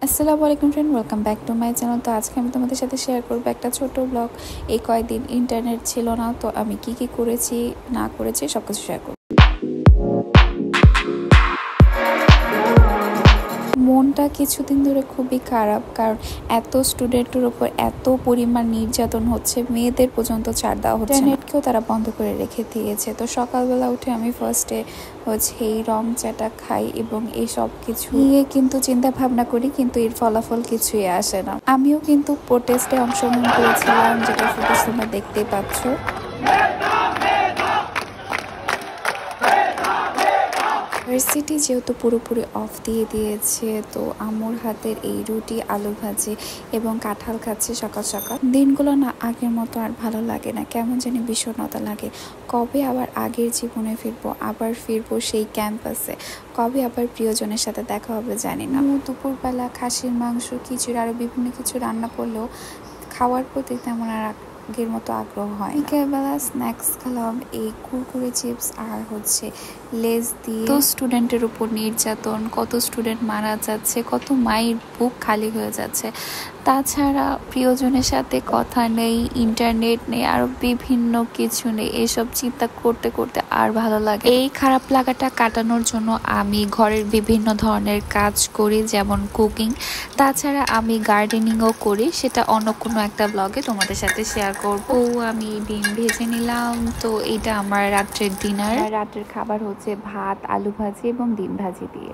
আসসালামু আলাইকুম friend, welcome back to my channel. তো আজকে আমি তোমাদের সাথে শেয়ার করবো একটা ছোট ব্লগ। এই কয়েকদিন ইন্টারনেট ছিল না, তো আমি কি কি করেছি না করেছি সব কিছু শেয়ার করবো। মনটা কিছুদিন ধরে খুবই খারাপ, কারণ এত স্টুডেন্টের উপর এত পরিমাণ নির্যাতন হচ্ছে, মেয়েদের পর্যন্ত ছাড় দেওয়া হচ্ছে, ইন্টারনেটকেও তারা বন্ধ করে রেখে দিয়েছে। তো সকালবেলা উঠে আমি ফার্স্টে হচ্ছে এই রং চাটা খাই এবং এই সব কিছু নিয়ে কিন্তু চিন্তা ভাবনা করি, কিন্তু এর ফলাফল কিছুই আসে না। আমিও কিন্তু প্রোটেস্টে অংশগ্রহণ করেছিলাম, যেটা ফুটেজ তোমরা দেখতেই পাচ্ছ। ভার্সিটি যেহেতু পুরোপুরি অফ দিয়ে দিয়েছে, তো আম্মুর হাতের এই রুটি, আলু ভাজি এবং কাঁঠাল খাচ্ছে সকাল সকাল। দিনগুলো না আগের মতো আর ভালো লাগে না, কেমন জানি বিষণ্ণতা লাগে। কবে আবার আগের জীবনে ফিরবো, আবার ফিরবো সেই ক্যাম্পাসে, কবে আবার প্রিয়জনের সাথে দেখা হবে জানি না। দুপুরবেলা খাসির মাংস, খিচুড়ি আরও বিভিন্ন কিছু রান্না করলেও খাওয়ার প্রতি তেমন আর আগের মতো আগ্রহ হয়। বিকেলবেলা স্ন্যাক্স খেলাম, এই কুরকুরে চিপস আর হচ্ছে লেজ দিয়ে। তো স্টুডেন্টের উপর নির্যাতন, কত স্টুডেন্ট মারা যাচ্ছে, কত মায়ের বুক খালি হয়ে যাচ্ছে। তাছাড়া প্রিয়জনের সাথে কথা নেই, ইন্টারনেট নেই, আরো বিভিন্ন কিছু নেই। এসব চিন্তা করতে করতে আর ভালো লাগে। এই খারাপ লাগাটা কাটানোর জন্য আমি ঘরের বিভিন্ন ধরনের কাজ করি, যেমন কুকিং। তাছাড়া আমি গার্ডেনিংও করি, সেটা অন্য কোনো একটা ব্লগে তোমাদের সাথে শেয়ার করবো। আমি ডিম ভেজে নিলাম, তো এটা আমার রাত্রের ডিনার। রাত্রের খাবার হচ্ছে ভাত, আলু ভাজি এবং ডিম ভাজি দিয়ে।